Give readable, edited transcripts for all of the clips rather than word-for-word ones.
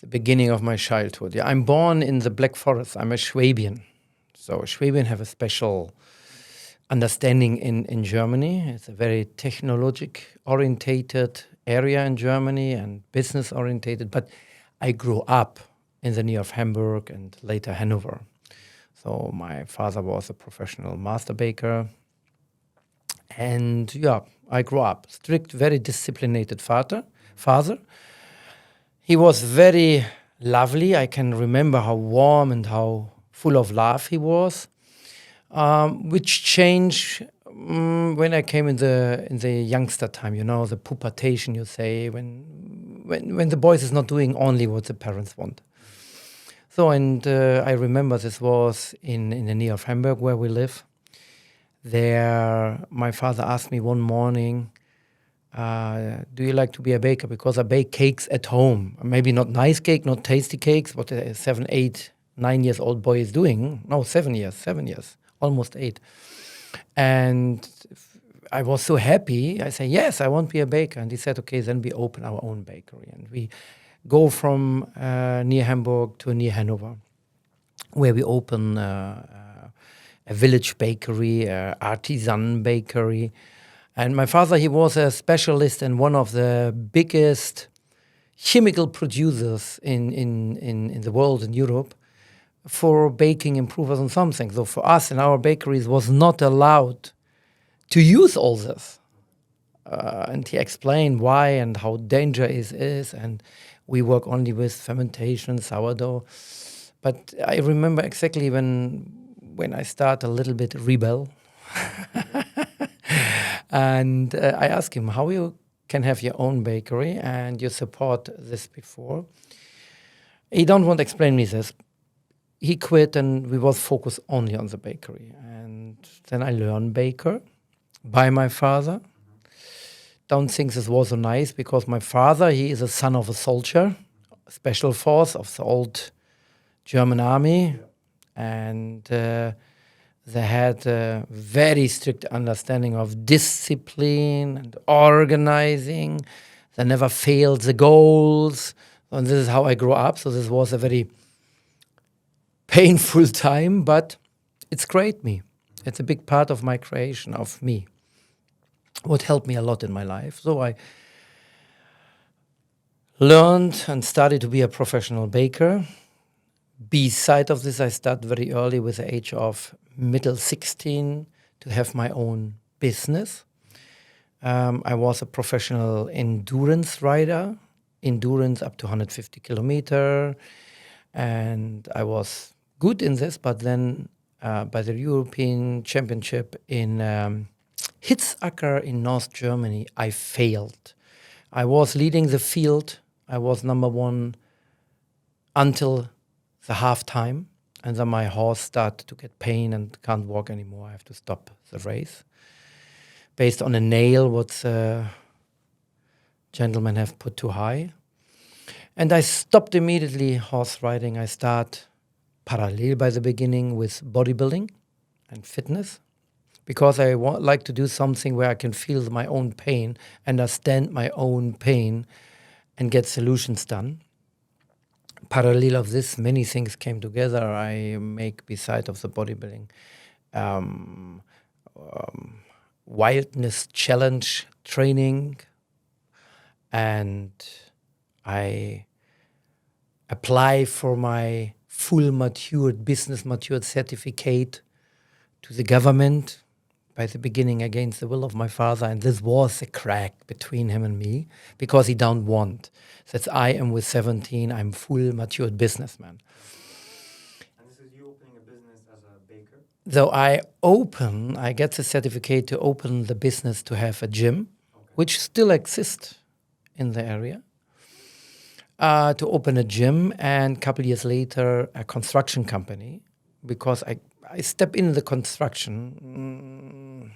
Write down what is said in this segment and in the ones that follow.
the beginning of my childhood. Yeah, I'm born in the Black Forest. I'm a Schwabian. So Schwabian have a special understanding in Germany. It's a very technologic-orientated area in Germany and business-orientated. But I grew up in the near of Hamburg and later Hanover. So my father was a professional master baker. And yeah, I grew up. Strict, very disciplined father. He was very lovely. I can remember how warm and how full of love he was, which changed when I came in the youngster time. You know, the pubertation. You say when the boys is not doing only what the parents want. So and I remember this was in the near of Hamburg where we live. There, my father asked me one morning, do you like to be a baker? Because I bake cakes at home. Maybe not nice cake, not tasty cakes, what a 7, 8, 9 years old boy is doing. No, 7 years, almost 8. And I was so happy. I said, yes, I want to be a baker. And he said, okay, then we open our own bakery. And we go from near Hamburg to near Hanover, where we open a village bakery, artisan bakery. And my father, he was a specialist and one of the biggest chemical producers in the world, in Europe, for baking improvers and something. So for us in our bakeries was not allowed to use all this. And he explained why and how dangerous it is. And we work only with fermentation, sourdough. But I remember exactly when I start a little bit rebel. And I asked him how you can have your own bakery and you support this before. He don't want to explain me this. He quit and we was focused only on the bakery. And then I learned baker by my father. Don't think this was so nice because my father, he is a son of a soldier, special force of the old German army. And they had a very strict understanding of discipline and organizing. They never failed the goals. And this is how I grew up. So this was a very painful time, but it's great me. It's a big part of my creation, of me. What helped me a lot in my life. So I learned and started to be a professional baker. Beside of this, I started very early with the age of middle 16 to have my own business. I was a professional endurance rider, endurance up to 150 kilometer. And I was good in this, but then by the European Championship in Hitzacker in North Germany, I failed. I was leading the field. I was number 1 until the half time. And then my horse started to get pain and can't walk anymore. I have to stop the race. Based on a nail, what the gentlemen have put too high. And I stopped immediately horse riding. I start parallel by the beginning with bodybuilding and fitness. Because I like to do something where I can feel my own pain, understand my own pain, and get solutions done. Parallel of this, many things came together. I make, beside of the bodybuilding, wildness challenge training, and I apply for my full matured, business matured certificate to the government by the beginning against the will of my father. And this was a crack between him and me because he don't want. That I am with 17, I'm full matured businessman. And this is you opening a business as a baker? So I get the certificate to open the business to have a gym, which still exists in the area. To open a gym, and a couple years later, a construction company, because I step in the construction,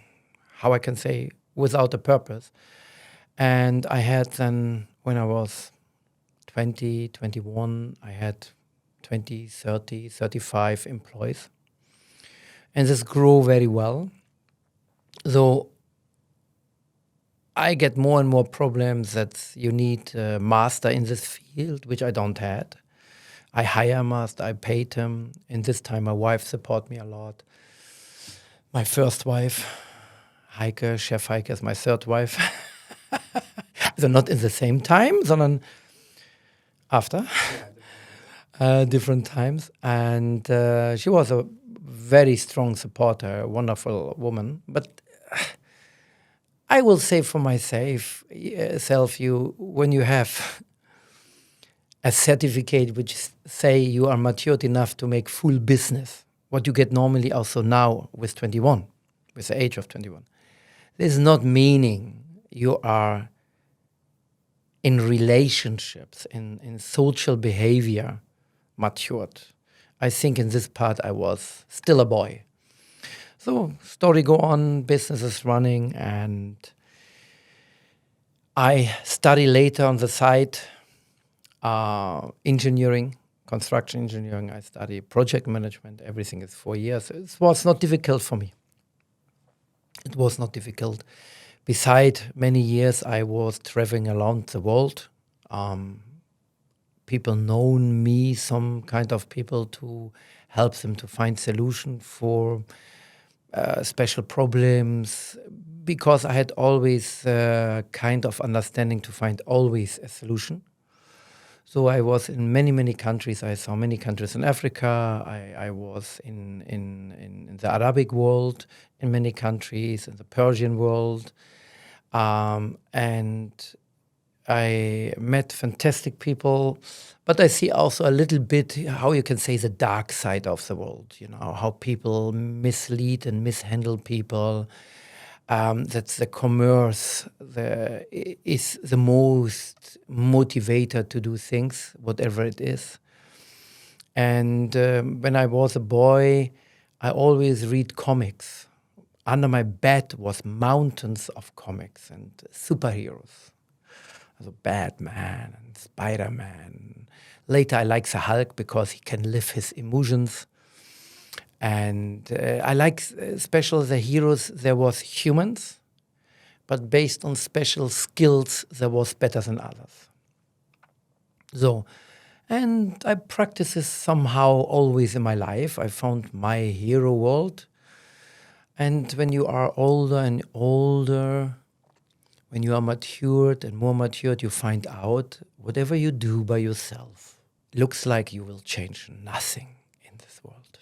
how I can say, without a purpose. And I had then, when I was 20, 21, I had 20, 30, 35 employees. And this grew very well. So I get more and more problems that you need a master in this field, which I don't had. I hire a master, I paid him. In this time, my wife support me a lot. My first wife, Heike, Chef Heike is my third wife. So not in the same time, sondern after. Different times. And she was a very strong supporter, a wonderful woman. But I will say for myself, when you have a certificate which say you are matured enough to make full business, what you get normally also now with 21, with the age of 21. This is not meaning you are in relationships, in social behavior matured. I think in this part I was still a boy. So story go on, business is running, and I study later on the side engineering, construction engineering. I study project management. Everything is 4 years. It was not difficult for me. It was not difficult. Beside many years, I was traveling around the world. People known me, some kind of people, to help them to find solution for special problems, because I had always kind of understanding to find always a solution. So I was in many, many countries. I saw many countries in Africa. I was in the Arabic world, in many countries, in the Persian world. And I met fantastic people. But I see also a little bit how you can say the dark side of the world, how people mislead and mishandle people. That the commerce is the most motivator to do things, whatever it is. And when I was a boy, I always read comics. Under my bed was mountains of comics and superheroes. Also Batman and Spider-Man. Later I like the Hulk because he can live his emotions. And I like special the heroes. There was humans, but based on special skills, there was better than others. So, and I practice this somehow always in my life. I found my hero world. And when you are older and older, when you are matured and more matured, you find out whatever you do by yourself looks like you will change nothing in this world.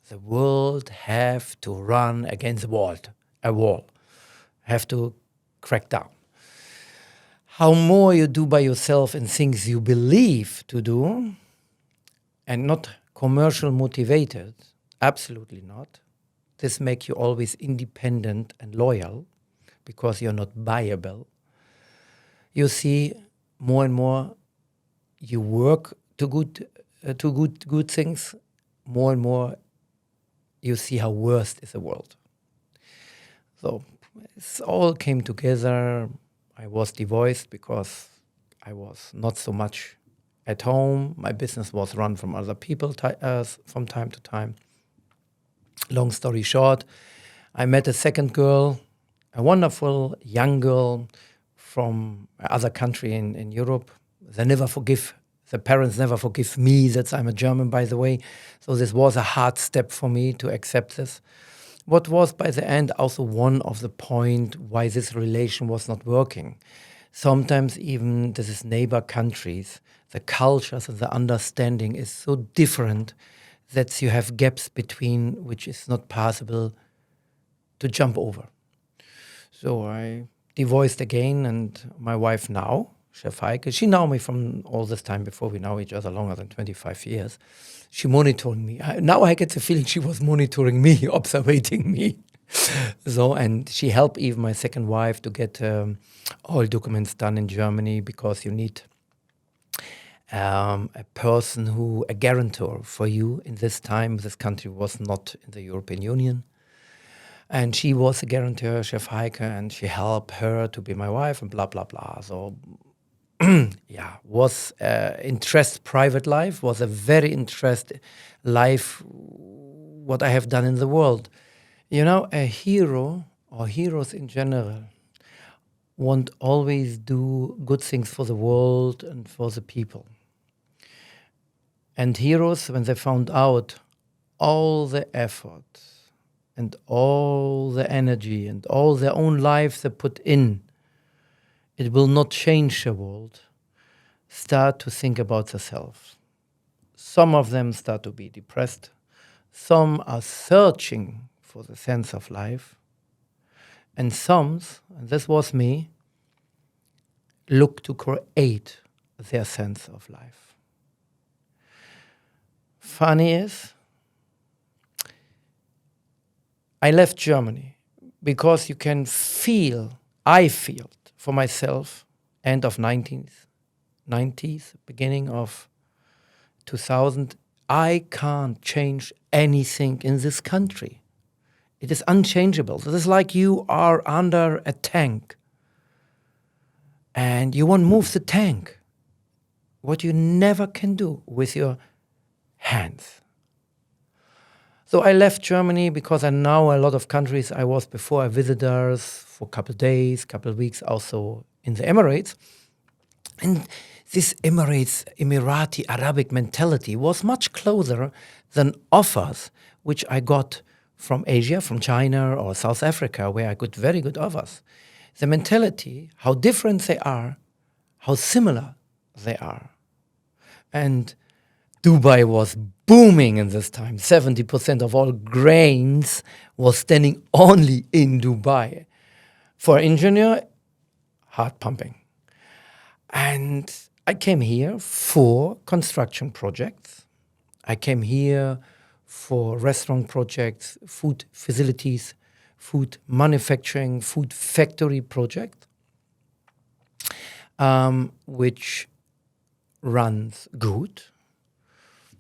The world have to run against a wall, have to crack down. How more you do by yourself in things you believe to do, and not commercial motivated, absolutely not. This makes you always independent and loyal, because you're not buyable. You see more and more you work to good things, more and more you see how worst is the world. So it all came together. I was divorced because I was not so much at home. My business was run from other people from time to time. Long story short, I met a second girl, a wonderful young girl from other country in Europe. They never forgive. The parents never forgive me that I'm a German, by the way. So this was a hard step for me to accept this. What was, by the end, also one of the point why this relation was not working. Sometimes even this is neighbor countries, the cultures and the understanding is so different that you have gaps between which is not possible to jump over. So I divorced again, and my wife now, Chef Heike, she knew me from all this time before. We know each other longer than 25 years. She monitoring me. Now I get the feeling she was monitoring me, observing me. So, and she helped even my second wife to get all documents done in Germany, because you need a person a guarantor for you in this time. This country was not in the European Union. And she was a guarantor, Chef Heike, and she helped her to be my wife and blah, blah, blah. So, was interest private life, was a very interest life, what I have done in the world. A hero, or heroes in general, want always do good things for the world and for the people. And heroes, when they found out all the effort and all the energy and all their own lives they put in, it will not change the world, start to think about themselves. Some of them start to be depressed. Some are searching for the sense of life. And some, and this was me, look to create their sense of life. Funny is, I left Germany because you can feel, I feel for myself, end of 1990s, beginning of 2000, I can't change anything in this country. It is unchangeable. It is like you are under a tank and you want to move the tank, what you never can do with your hands. So I left Germany because I know a lot of countries I was before a visitors for a couple of days, couple of weeks, also in the Emirates. And this Emirati Arabic mentality was much closer than offers which I got from Asia, from China or South Africa, where I got very good offers. The mentality, how different they are, how similar they are. And Dubai was booming in this time. 70% of all grains was standing only in Dubai. For an engineer, heart pumping. And I came here for construction projects. I came here for restaurant projects, food facilities, food manufacturing, food factory project, which runs good.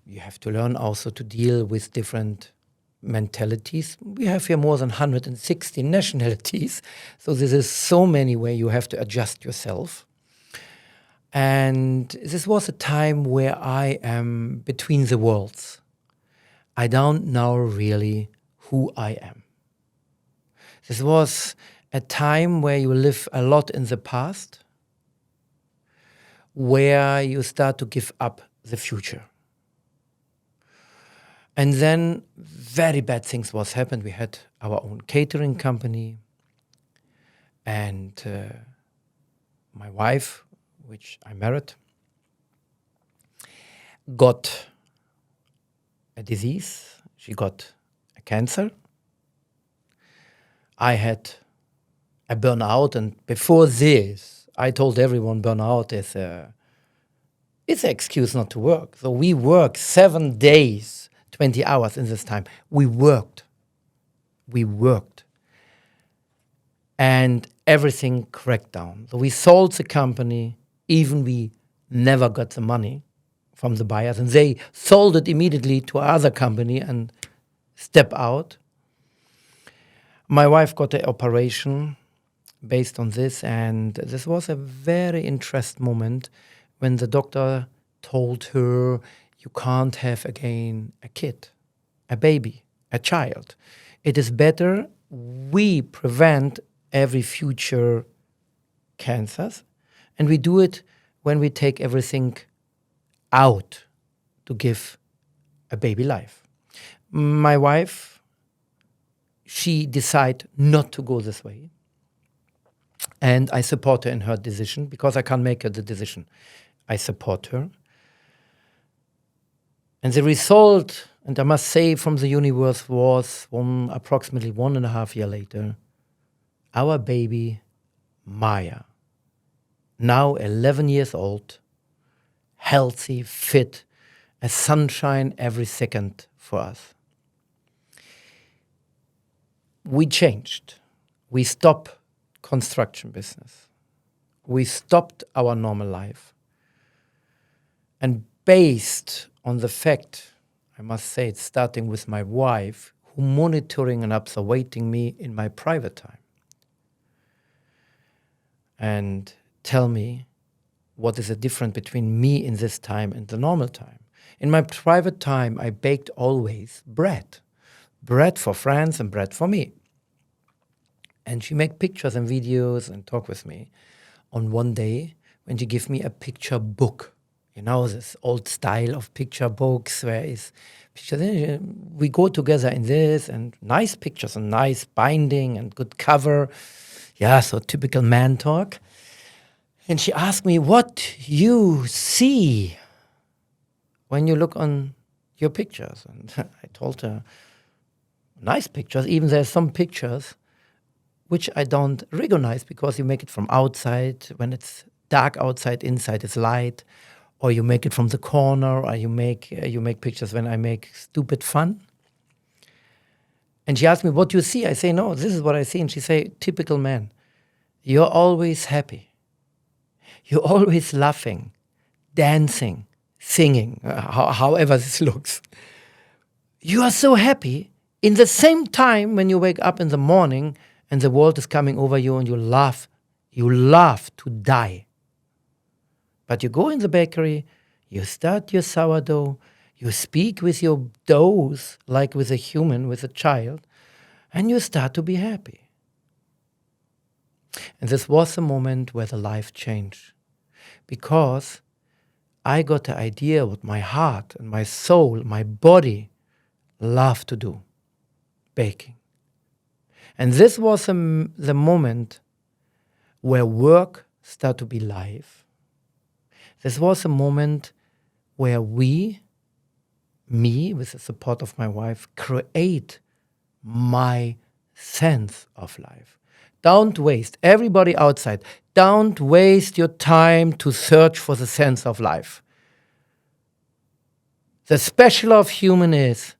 You have to learn also to deal with different mentalities. We have here more than 160 nationalities, so this is so many ways you have to adjust yourself. And this was a time where I am between the worlds. I don't know really who I am. This was a time where you live a lot in the past, where you start to give up the future. And then very bad things was happened. We had our own catering company, and my wife, which I married, got a disease. She got a cancer. I had a burnout, and before this, I told everyone burnout is it's an excuse not to work. So we work 7 days, 20 hours in this time. We worked. And everything cracked down. So we sold the company, even we never got the money from the buyers, and they sold it immediately to another company and step out. My wife got an operation based on this, and this was a very interesting moment when the doctor told her, you can't have again a kid, a baby, a child. It is better we prevent every future cancers, and we do it when we take everything out to give a baby life. My wife, she decided not to go this way, and I support her in her decision because I can't make her the decision. I support her. And the result, and I must say from the universe, was approximately 1.5 years later, our baby, Maya, now 11 years old, healthy, fit, a sunshine every second for us. We changed. We stopped construction business. We stopped our normal life. And based on the fact, I must say it's starting with my wife, who monitoring and observing me in my private time. And tell me what is the difference between me in this time and the normal time. In my private time, I baked always bread. Bread for friends and bread for me. And she make pictures and videos and talk with me. On one day, when she give me a picture book, you know, this old style of picture books where is pictures. We go together in this and nice pictures and nice binding and good cover. Yeah, so typical man talk. And she asked me, what you see when you look on your pictures. And I told her, nice pictures. Even there's some pictures which I don't recognize because you make it from outside. When it's dark outside, inside is light. Or you make it from the corner, or you make pictures when I make stupid fun. And she asked me, what do you see? I say, no, this is what I see. And she say, typical man. You're always happy. You're always laughing, dancing, singing, however this looks. You are so happy. In the same time, when you wake up in the morning and the world is coming over you and you laugh to die. But you go in the bakery, you start your sourdough, you speak with your doughs like with a human, with a child, and you start to be happy. And this was the moment where the life changed. Because I got the idea what my heart and my soul, my body love to do, baking. And this was the moment where work started to be live. This was a moment where me, with the support of my wife, create my sense of life. Don't waste, everybody outside, don't waste your time to search for the sense of life. The special of human is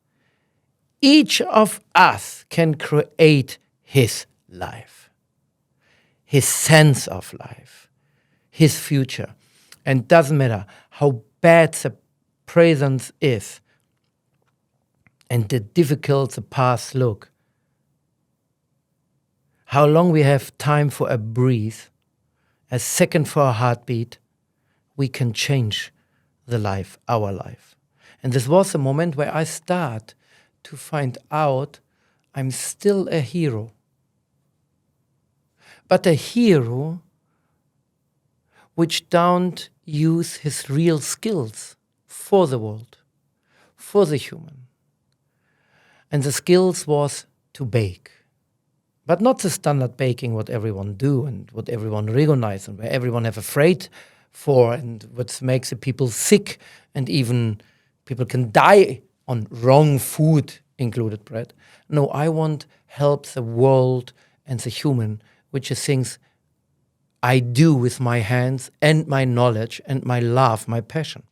each of us can create his life, his sense of life, his future. And it doesn't matter how bad the present is and the difficult the past look, how long we have time for a breath, a second for a heartbeat, we can change the life, our life. And this was the moment where I start to find out I'm still a hero. But a hero which don't use his real skills for the world, for the human. And the skills was to bake. But not the standard baking what everyone do and what everyone recognize and where everyone have afraid for and what makes the people sick and even people can die on wrong food, included bread. No, I want help the world and the human, which is things I do with my hands and my knowledge and my love, my passion.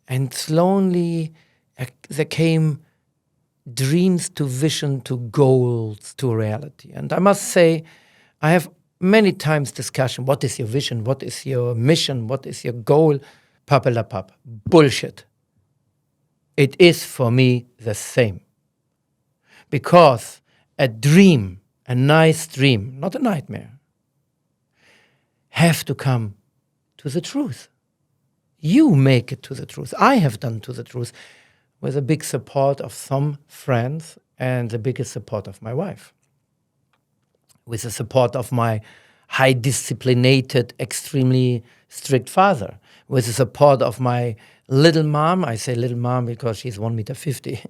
And slowly there came dreams to vision to goals to reality. And I must say, I have many times discussion, what is your vision, what is your mission, what is your goal? Papalapap, bullshit. It is for me the same. Because a dream, a nice dream, not a nightmare, have to come to the truth. You make it to the truth. I have done to the truth with a big support of some friends and the biggest support of my wife. With the support of my high disciplinated, extremely strict father. With the support of my little mom, I say little mom because she's 1.50 meters,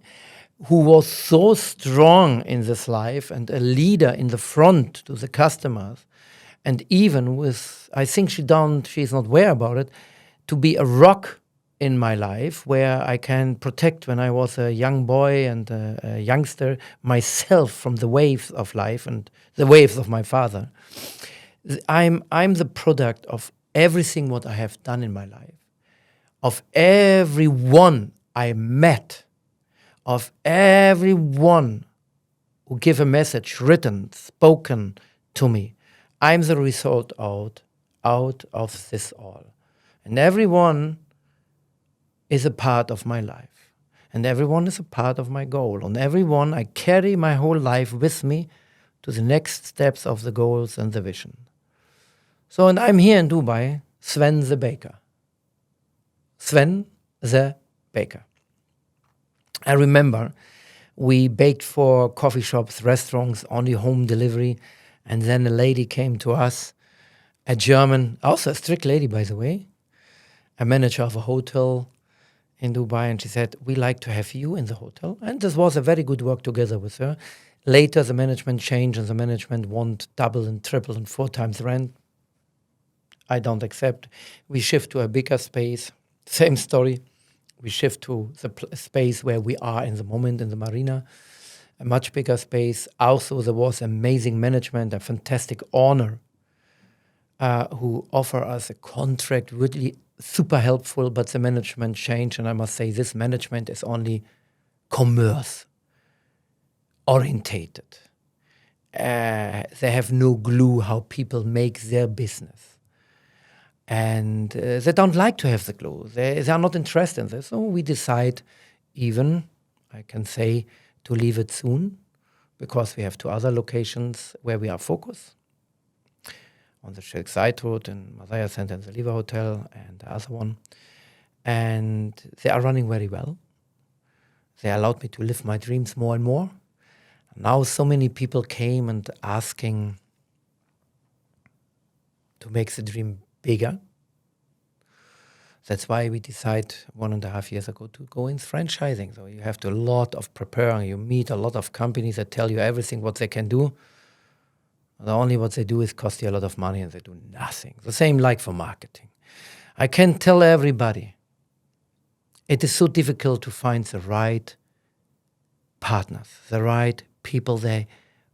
who was so strong in this life and a leader in the front to the customers. And even with, I think she's not aware about it, to be a rock in my life where I can protect when I was a young boy and a youngster myself from the waves of life and the waves of my father. I'm the product of everything what I have done in my life, of everyone I met, of everyone who give a message written, spoken to me. I'm the result out of this all. And everyone is a part of my life. And everyone is a part of my goal. And everyone, I carry my whole life with me to the next steps of the goals and the vision. So, and I'm here in Dubai, Sven the Baker. Sven the Baker. I remember We baked for coffee shops, restaurants, only home delivery. And then a lady came to us, a German, also a strict lady, by the way, a manager of a hotel in Dubai, and she said, we like to have you in the hotel. And this was a very good work together with her. Later, the management changed, and the management want double and triple and 4 times rent. I don't accept. We shift to a bigger space. Same story. We shift to the space where we are in the moment, in the marina, a much bigger space. Also, there was amazing management, a fantastic owner who offer us a contract, really super helpful, but the management changed. And I must say, this management is only commerce orientated. They have no clue how people make their business. And they don't like to have the clue. They are not interested in this. So we decide even, I can say, to leave it soon, because we have 2 other locations where we are focused. On the Sheikh Zayed Road in Masaya Center and the Liva Hotel, and the other one. And they are running very well. They allowed me to live my dreams more and more. Now so many people came and asking to make the dream bigger. That's why we decided 1.5 years ago to go in franchising. So you have to a lot of preparing. You meet a lot of companies that tell you everything what they can do. The only what they do is cost you a lot of money, and they do nothing. The same like for marketing. I can tell everybody, it is so difficult to find the right partners, the right people that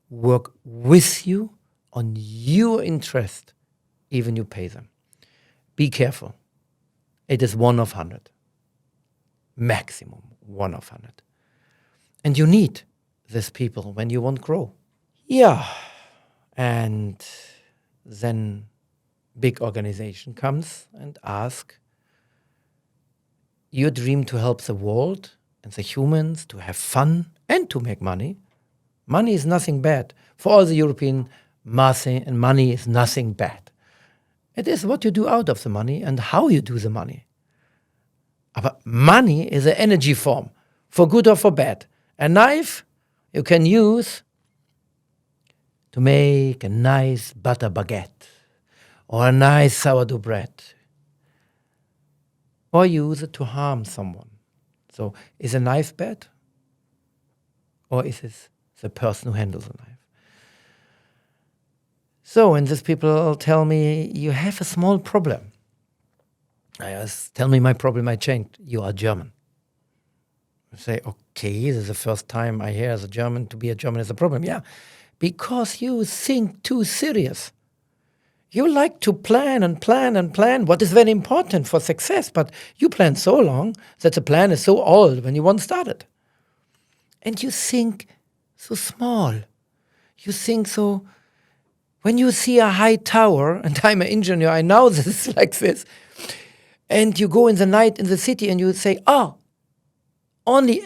work with you on your interest, even you pay them. Be careful. It is 1 of 100. Maximum 1 of 100. And you need these people when you want to grow. Yeah. And then big organization comes and ask your dream to help the world and the humans to have fun and to make money. Money is nothing bad. For all the European money is nothing bad. It is what you do out of the money and how you do the money. But money is an energy form, for good or for bad. A knife you can use to make a nice butter baguette or a nice sourdough bread, or use it to harm someone. So is a knife bad, or is it the person who handles the knife? So when these people tell me, you have a small problem, I ask, tell me my problem, I changed. You are German. I say, okay, this is the first time I hear as a German, to be a German is a problem. Yeah, because you think too serious. You like to plan and plan and plan, what is very important for success, but you plan so long that the plan is so old when you once started. And you think so small. You think so, when you see a high tower, and I'm an engineer, I know this is like this, and you go in the night in the city and you say, only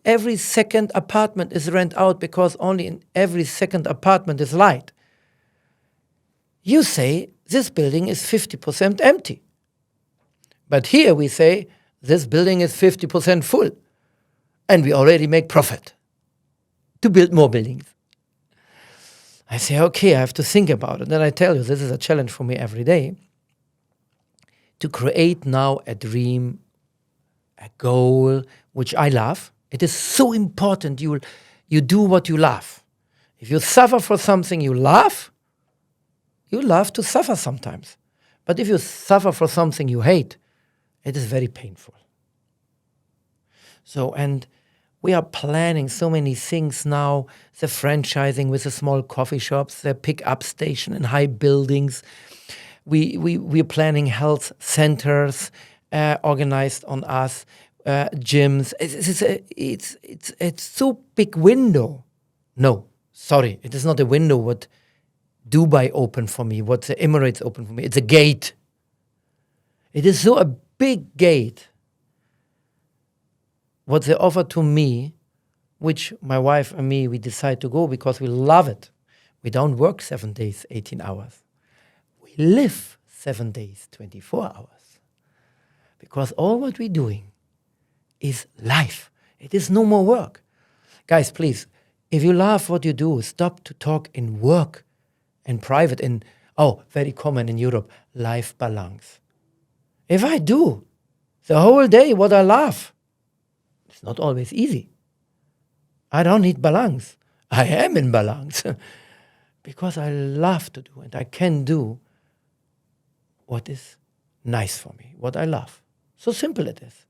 every second apartment is rent out because only in every second apartment is light. You say, this building is 50% empty. But here we say, this building is 50% full. And we already make profit to build more buildings. I say, okay, I have to think about it. Then I tell you, this is a challenge for me every day, to create now a dream, a goal, which I love. It is so important you do what you love. If you suffer for something you love to suffer sometimes. But if you suffer for something you hate, it is very painful. So, and we are planning so many things now, the franchising with the small coffee shops, the pick-up station in high buildings. We're planning health centers organized on us, gyms. It's so big window. No, sorry, it is not a window what Dubai opened for me, what the Emirates opened for me. It's a gate. It is so a big gate. What they offer to me, which my wife and me, we decide to go because we love it. We don't work 7 days, 18 hours. We live 7 days, 24 hours. Because all what we're doing is life. It is no more work. Guys, please, if you love what you do, stop to talk in work and private very common in Europe, life balance. If I do the whole day what I love, it's not always easy. I don't need balance. I am in balance because I love to do and I can do what is nice for me, what I love. So simple it is.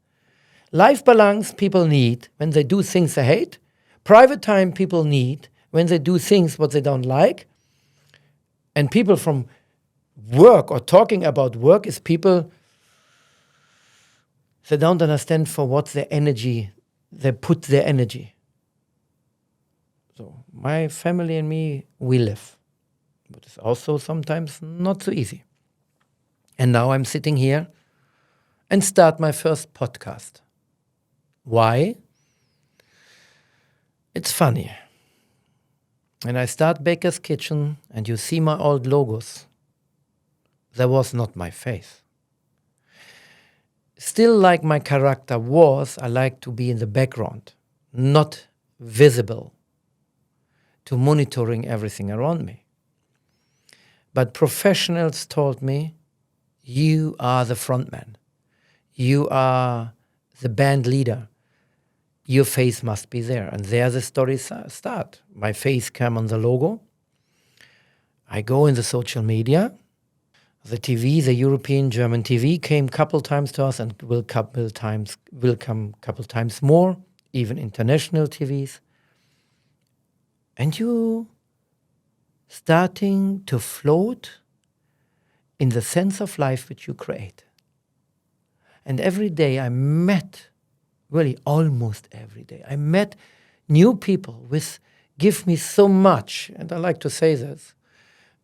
Life balance people need when they do things they hate. Private time people need when they do things what they don't like. And people from work or talking about work is people they don't understand for what their energy, they put their energy. So my family and me, we live. But it's also sometimes not so easy. And now I'm sitting here and start my first podcast. Why? It's funny. When I start Baker's Kitchen and you see my old logos, that was not my face. Still like my character was, I like to be in the background, not visible, to monitoring everything around me. But professionals told me, you are the frontman. You are the band leader. Your face must be there. And there the stories start. My face came on the logo. I go in the social media. The TV, the European German TV came couple times to us and will come couple times more, even international TVs. And you starting to float in the sense of life which you create. And every day I met, really almost every day, I met new people with give me so much. And I like to say this.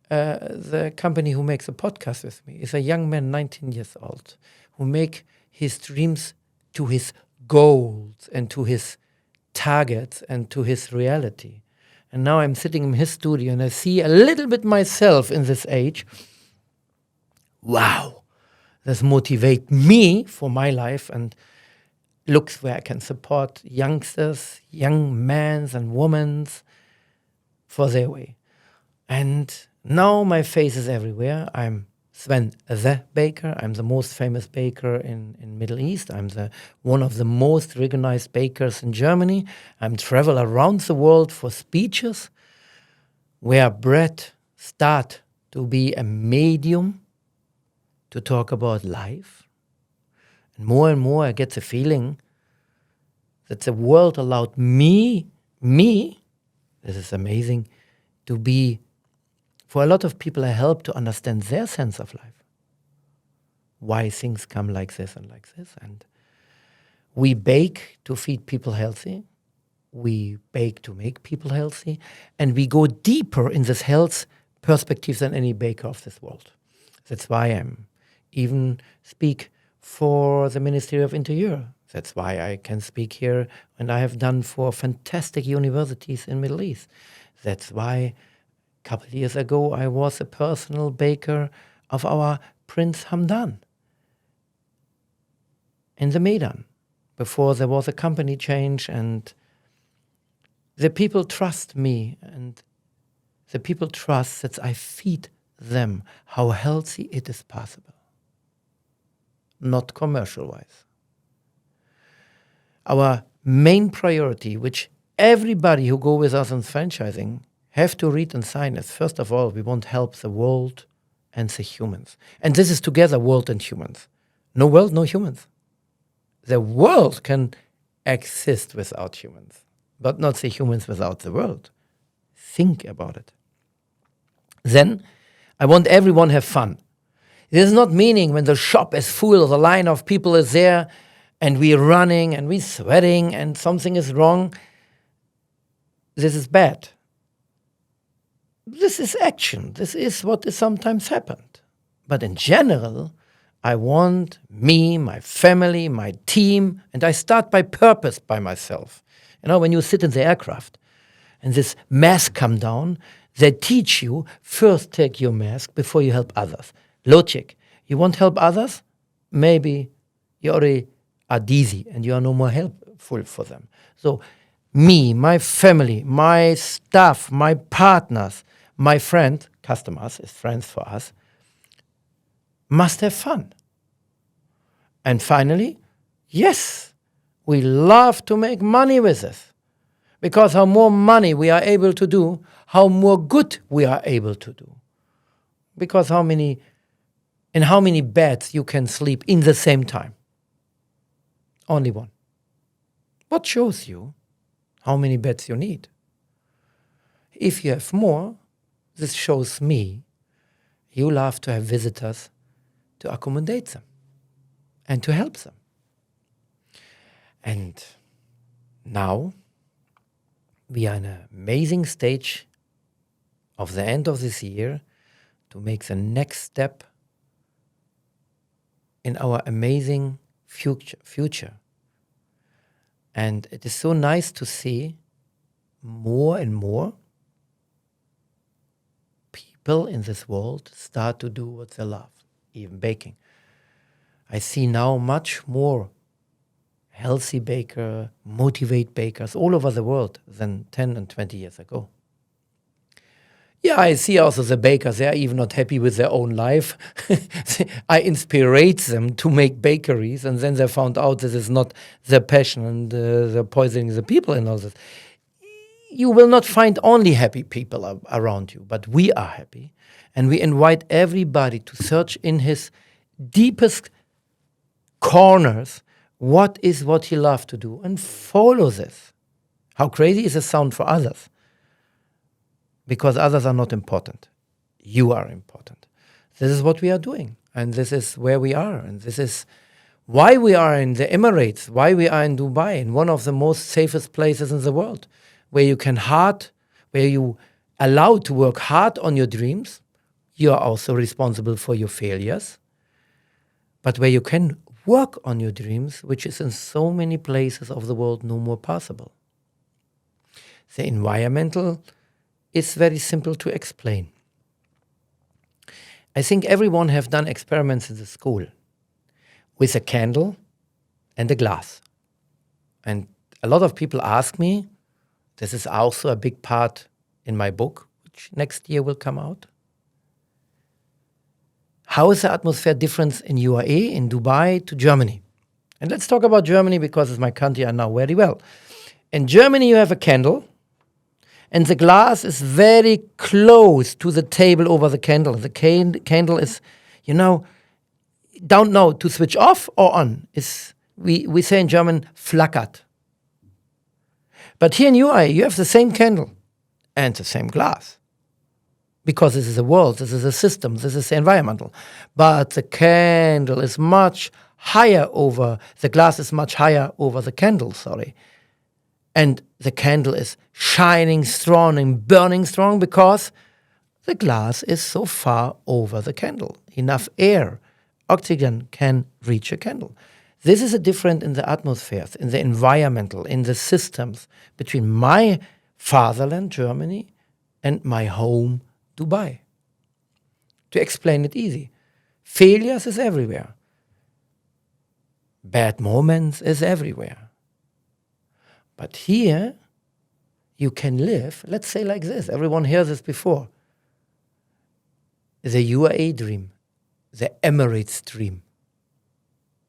The company who makes a podcast with me is a young man, 19 years old, who make his dreams to his goals and to his targets and to his reality. And now I'm sitting in his studio and I see a little bit myself in this age. Wow, this motivates me for my life and looks where I can support youngsters, young men and women for their way. And now my face is everywhere. I'm Sventhebaker. I'm the most famous baker in Middle East. I'm one of the most recognized bakers in Germany. I'm travel around the world for speeches where bread start to be a medium to talk about life. And more I get the feeling that the world allowed me, this is amazing, to be, for a lot of people, I help to understand their sense of life. Why things come like this and like this. And we bake to feed people healthy. We bake to make people healthy. And we go deeper in this health perspective than any baker of this world. That's why I'm even speak for the Ministry of Interior. That's why I can speak here, and I have done for fantastic universities in Middle East. That's why a couple of years ago I was a personal baker of our Prince Hamdan in the Maidan, before there was a company change, and the people trust me, and the people trust that I feed them how healthy it is possible, not commercial-wise. Our main priority, which everybody who go with us in franchising have to read and sign, is first of all, we want to help the world and the humans. And this is together, world and humans. No world, no humans. The world can exist without humans, but not the humans without the world. Think about it. Then, I want everyone to have fun. This is not meaning when the shop is full, the line of people is there, and we're running and we're sweating and something is wrong. This is bad. This is action. This is what is sometimes happened. But in general, I want me, my family, my team, and I start by purpose by myself. You know, when you sit in the aircraft and this mask come down, they teach you first take your mask before you help others. Logic. You want to help others? Maybe you already are dizzy and you are no more helpful for them. So me, my family, my staff, my partners, my friend, customers is friends for us, must have fun. And finally, yes, we love to make money with this. Because how more money we are able to do, how more good we are able to do. Because how many beds you can sleep in the same time? Only one. What shows you how many beds you need? If you have more, this shows me you love to have visitors to accommodate them and to help them. And now we are in an amazing stage of the end of this year to make the next step in our amazing future. And it is so nice to see more and more people in this world start to do what they love, even baking. I see now much more healthy baker, motivate bakers all over the world than 10 and 20 years ago. Yeah, I see also the bakers, they are even not happy with their own life. I inspirate them to make bakeries, and then they found out this is not their passion, and they're poisoning the people and all this. You will not find only happy people around you, but we are happy. And we invite everybody to search in his deepest corners what he loves to do and follow this. How crazy is it sound for others? Because others are not important. You are important. This is what we are doing. And this is where we are. And this is why we are in the Emirates, why we are in Dubai, in one of the most safest places in the world, where you allowed to work hard on your dreams. You are also responsible for your failures. But where you can work on your dreams, which is in so many places of the world no more possible. The environmental is very simple to explain. I think everyone have done experiments in the school with a candle and a glass. And a lot of people ask me, this is also a big part in my book, which next year will come out. How is the atmosphere different in UAE, in Dubai, to Germany? And let's talk about Germany because it's my country I know very well. In Germany, you have a candle, and the glass is very close to the table over the candle. The candle is, don't know to switch off or on. We say in German, flackert. But here in UAE, you have the same candle and the same glass. Because this is a world, this is a system, this is environmental. But the candle is much higher the glass is much higher over the candle, And the candle is shining strong and burning strong because the glass is so far over the candle. Enough air, oxygen can reach a candle. This is a difference in the atmospheres, in the environmental, in the systems between my fatherland, Germany, and my home, Dubai. To explain it easy, failures is everywhere. Bad moments is everywhere. But here, you can live, let's say like this, everyone heard this before. The UAE dream, the Emirates dream.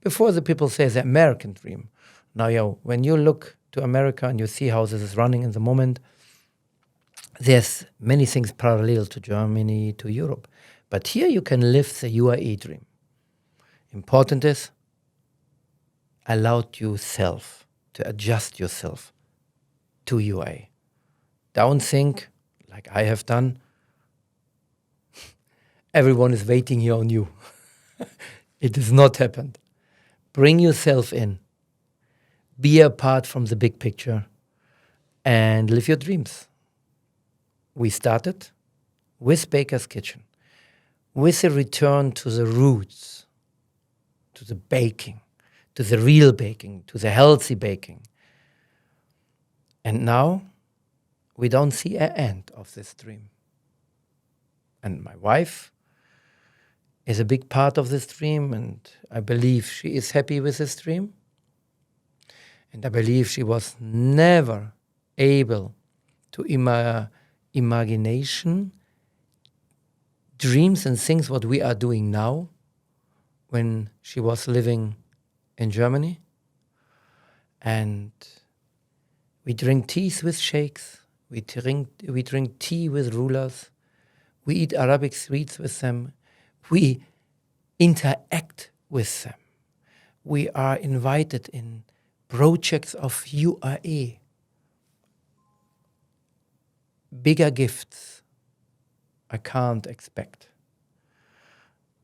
Before the people say the American dream. Now, when you look to America and you see how this is running in the moment, there's many things parallel to Germany, to Europe. But here you can live the UAE dream. Important is, allow yourself to adjust yourself to UAE. Don't think, like I have done, everyone is waiting here on you. It has not happened. Bring yourself in. Be apart from the big picture and live your dreams. We started with Baker's Kitchen, with a return to the roots, to the baking, to the real baking, to the healthy baking. And now we don't see an end of this dream. And my wife is a big part of this dream, and I believe she is happy with this dream. And I believe she was never able to imagination, dreams and things what we are doing now when she was living in Germany. And we drink teas with sheikhs, we drink tea with rulers, we eat Arabic sweets with them, we interact with them. We are invited in projects of UAE. Bigger gifts I can't expect.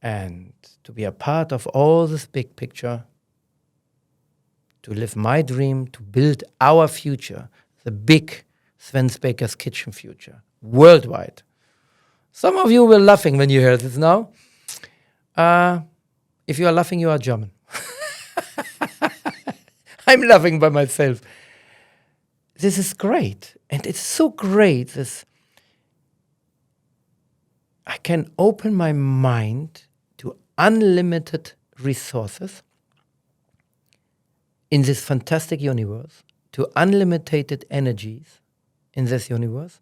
And to be a part of all this big picture, to live my dream, to build our future, the big Sventhebaker's kitchen future, worldwide. Some of you were laughing when you heard this now. If you are laughing, you are German. I'm laughing by myself. This is great. And it's so great. I can open my mind to unlimited resources in this fantastic universe, to unlimited energies in this universe,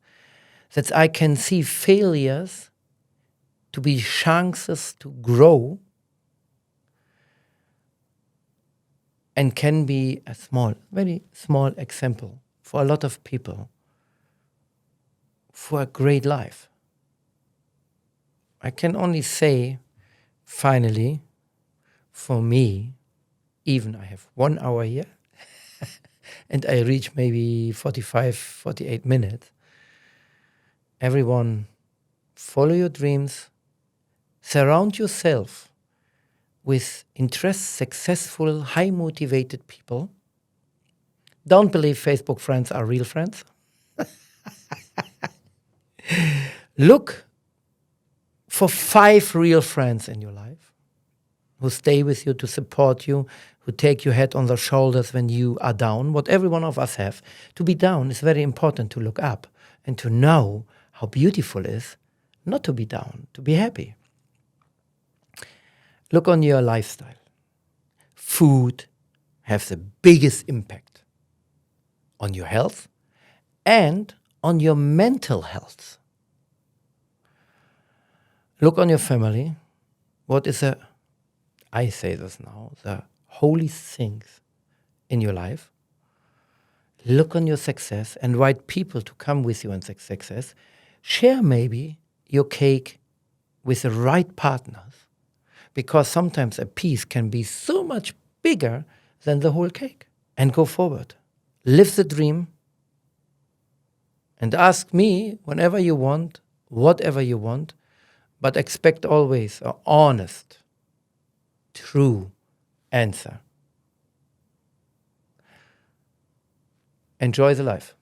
that I can see failures to be chances to grow, and can be a small, very small example for a lot of people for a great life. I can only say, finally, for me, even I have 1 hour here, and I reach maybe 45, 48 minutes. Everyone, follow your dreams, surround yourself with successful, high-motivated people. Don't believe Facebook friends are real friends. Look for 5 real friends in your life who stay with you, to support you, who take your head on their shoulders when you are down. What every one of us have. To be down is very important, to look up and to know how beautiful it is not to be down, to be happy. Look on your lifestyle. Food has the biggest impact on your health and on your mental health. Look on your family. What is I say this now, the holy things in your life. Look on your success and invite people to come with you in success. Share maybe your cake with the right partners, because sometimes a piece can be so much bigger than the whole cake. And go forward. Live the dream. And ask me whenever you want, whatever you want, but expect always an honest, true answer. Enjoy the life.